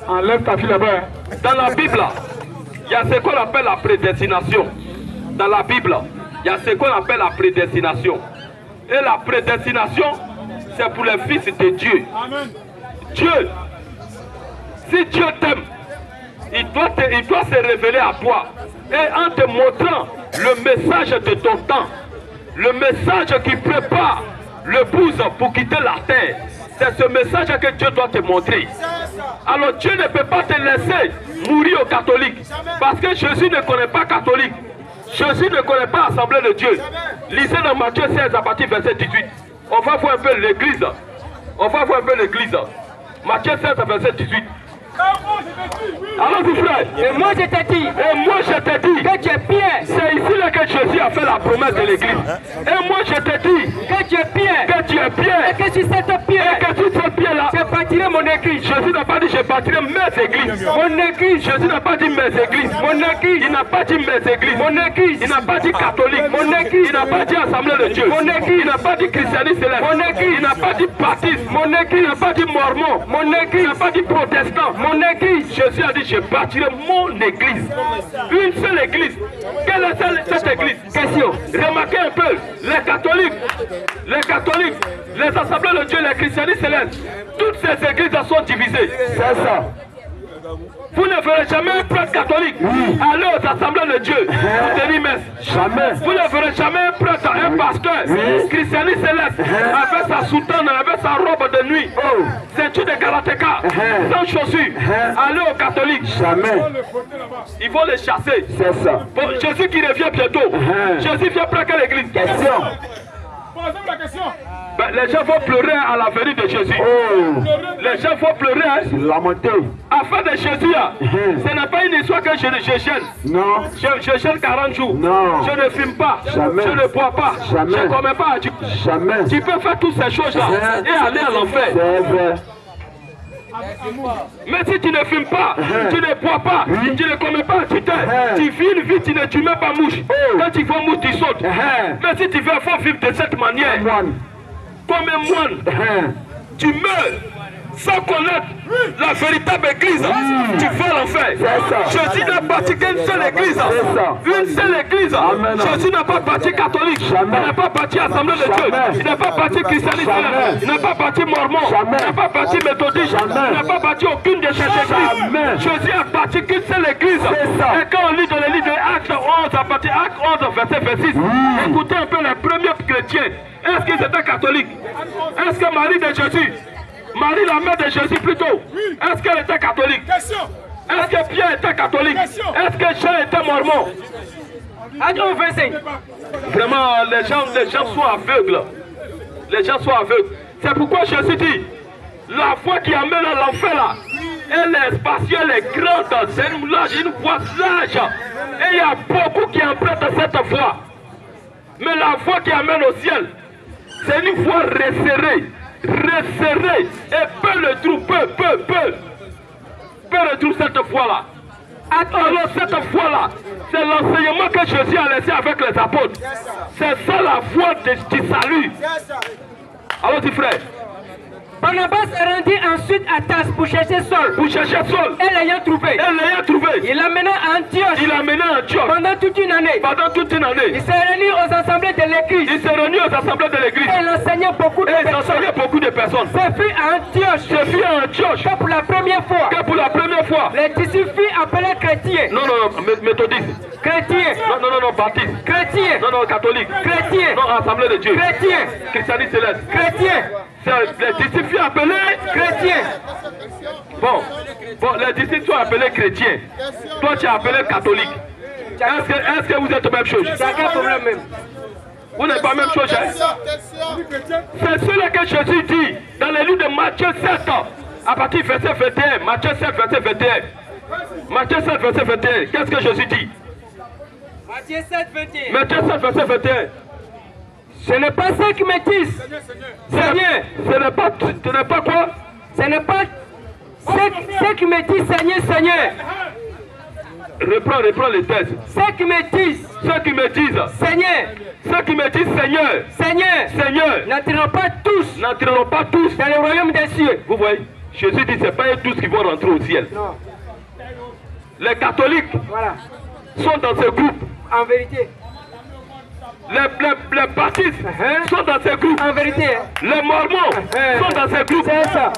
Enlève ta fille là-bas. Dans la Bible, il y a ce qu'on appelle la prédestination. Dans la Bible, il y a ce qu'on appelle la prédestination. Et la prédestination, c'est pour les fils de Dieu. Amen. Dieu, si Dieu t'aime, il doit se révéler à toi. Et en te montrant le message de ton temps, le message qui prépare l'épouse pour quitter la terre, c'est ce message que Dieu doit te montrer. Alors Dieu ne peut pas te laisser mourir aux catholiques. Parce que Jésus ne connaît pas catholique. Jésus ne connaît pas l'Assemblée de Dieu. Lisez dans Matthieu 16 à partir du verset 18. On va voir un peu l'église. On va voir un peu l'église. Matthieu 16 à verset 18. Allons-y frère. Et moi je te dis. Et moi je te dis. Que tu es Pierre. C'est ici là que Jésus a fait la promesse de l'église. Et moi je te dis. Que tu es Pierre. Que tu es Pierre. Et que sur cette pierre. Et que sur cette pierre là. Je bâtirai mon église. Jésus n'a pas dit je bâtirai mes églises. Mon église. Jésus n'a pas dit mes églises. Mon église. Il n'a pas dit mes églises. Mon église. Il n'a pas dit catholique. Mon église. Il n'a pas dit assemblée de Dieu. Mon église. Il n'a pas dit christianisme céleste. Mon église. Il n'a pas dit baptiste. Mon église. Il n'a pas dit mormon. Mon église. Il n'a pas dit protestant. Mon église. Jésus a dit je bâtirai mon église. Une seule église. Quelle est cette église? Question. Remarquez un peu, les catholiques, les assemblées de Dieu, les christianistes célestes, toutes ces églises sont divisées. C'est ça. Vous ne verrez jamais un prêtre catholique aller aux assemblées de Dieu pour tenir messe. Jamais. Vous ne verrez jamais un prêtre, un pasteur, christianiste céleste, avec sa soutane, avec sa robe de nuit, ceinture de karatéka, sans chaussures, aller aux catholiques. Jamais. Ils vont les chasser. C'est ça. Bon, Jésus qui revient bientôt. Jésus vient près quelle église? Question. Posez-moi la question. Ben, les gens vont pleurer à la venue de Jésus. Les gens vont pleurer. Lamenter. Afin de Jésus, ce n'est pas une histoire que je gêne. Non. Je gêne 40 jours. Non. Je ne fume pas. Jamais. Je ne bois pas. Jamais. Je ne commets pas. Jamais. Tu peux faire toutes ces choses-là et aller à l'enfer. Mais si tu ne fumes pas, tu ne bois pas, tu ne commets pas, tu vis une vie, tu ne tues même pas mouche. Quand tu vois mouche, tu sautes. Mais si tu veux faut vivre de cette manière, comme un moine, tu meurs sans connaître la véritable église, tu vas à l'enfer. Jésus n'a bâti qu'une seule église. Une seule église. Jésus n'a pas bâti catholique. Il n'a pas bâti assemblée de Dieu. Il n'a pas bâti christianisme. Il n'a pas bâti mormon. Il n'a pas bâti méthodiste. Il n'a pas bâti aucune de ces églises. Jésus a bâti qu'une seule église. Et quand on lit dans le livre de Actes 11, à partir Actes 11, verset 26, écoutez un peu les premiers chrétiens. Est-ce qu'ils étaient catholiques? Est-ce que Marie de Jésus, Marie la mère de Jésus plutôt, est-ce qu'elle était catholique? Est-ce que Pierre était catholique? Est-ce que Jean était mormon? Vraiment, les gens sont aveugles. Les gens sont aveugles. C'est pourquoi Jésus dit, la foi qui amène à l'enfer là, elle est spatiale, elle est grande, c'est une voie large. Et il y a beaucoup qui empruntent cette voie. Mais la foi qui amène au ciel, c'est une voie resserrée. Et peu le trou, peu le trou cette foi-là. Alors cette foi-là, c'est l'enseignement que Jésus a laissé avec les apôtres. C'est ça la foi du salut. Allons-y frère. Barnabas est rendu ensuite à Tarse pour chercher Saul. Et l'ayant trouvé. Il l'amena à Antioche. Pendant toute une année. Il s'est réuni aux assemblées de l'église. Et il enseignait beaucoup de personnes. Ce fut à Antioche. Que pour la première fois. Les disciples furent appelés chrétiens. Non, méthodiste. Chrétiens. Non, baptiste. Chrétiens. Non, catholique. Chrétiens. Non, assemblée de Dieu. Chrétiens. Christianisme céleste. Chrétiens. Les disciples sont appelés chrétiens. Bon, les disciples sont appelés chrétiens. Toi, tu es appelé catholique. Est-ce que vous êtes la même chose? Vous n'êtes pas la même chose. C'est cela que Jésus dit dans le livre de Matthieu 7, à partir du verset 21. Matthieu 7, verset 21. Qu'est-ce que Jésus dit? Matthieu 7, 21. Matthieu 7, verset 21. Ce n'est pas ceux qui me disent, Seigneur. Ce n'est pas quoi? Ce n'est pas ceux qui me disent, Seigneur, Seigneur. Reprends les textes. Ceux qui me disent, Seigneur. Ceux qui me disent Seigneur. Seigneur. N'entreront pas tous dans le royaume des cieux. Vous voyez, Jésus dit, c'est pas eux tous qui vont rentrer au ciel. Non. Les catholiques sont dans ce groupe. En vérité. Les baptistes sont dans ce groupe. En vérité. Les mormons sont dans ce groupe. C'est ça.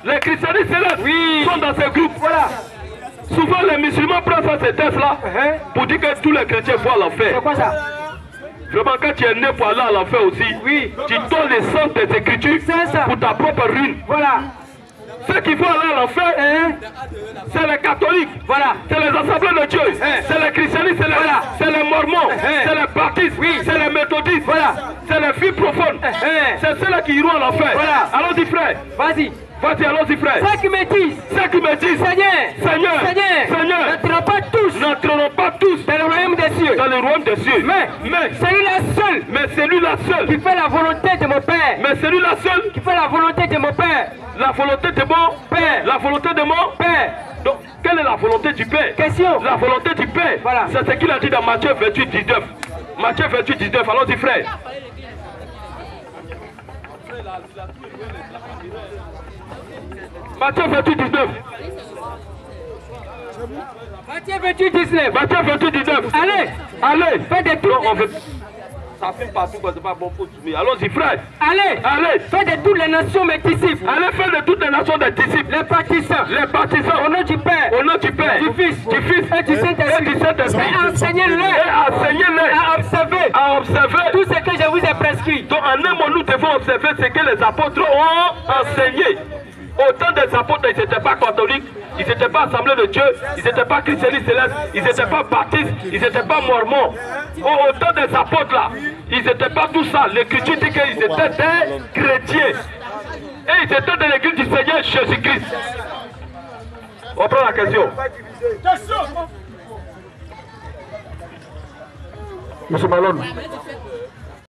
Les christianistes sont dans ce groupe. Voilà. Souvent les musulmans prennent ces tests-là pour dire que tous les chrétiens vont à l'enfer. C'est quoi ça? Vraiment, quand tu es né pour aller à l'enfer aussi, tu donnes les sens des Écritures pour ta propre ruine. Voilà. Ceux qui vont aller à l'enfer, c'est les catholiques, c'est les assemblées de Dieu, c'est les christianistes, c'est les mormons, c'est les baptistes, c'est les méthodistes, c'est les filles profondes, c'est ceux-là qui iront à l'enfer. Allons-y frère, vas-y, allons-y frère. Ceux qui me disent, Seigneur, n'entreront pas tous dans le royaume des cieux. Mais celui-là seul qui fait la volonté de mon Père. Mais celui-là seul qui fait la volonté de mon Père. La volonté de mon Père. La volonté de mon Père. Donc, quelle est la volonté du Père? Question. La volonté du Père. Voilà. C'est ce qu'il a dit dans Matthieu 28, 19. Matthieu 28, 19. Allons-y, frère. Matthieu 28, 19. Matthieu 28, 19. Matthieu 28, 19. Allez. Faites des trucs. Ça fait partout, c'est pas bon pour soumettre. Allons-y, frère. Allez. Faites de toutes les nations mes disciples. Allez faire de toutes les nations des disciples. Les baptisants. Au nom du Père. Du Fils. Et du Saint-Esprit. Et enseignez-les. À observer. Tout ce que je vous ai prescrit. Donc en un mot, nous devons observer ce que les apôtres ont enseigné. Autant des apôtres, ils n'étaient pas catholiques, ils n'étaient pas assemblés de Dieu, ils n'étaient pas christianistes célestes, ils n'étaient pas baptistes, ils n'étaient pas mormons. Autant des apôtres là, ils n'étaient pas tout ça. L'Écriture dit qu'ils étaient des chrétiens. Et ils étaient de l'église du Seigneur Jésus-Christ. On prend la question. Monsieur Malone.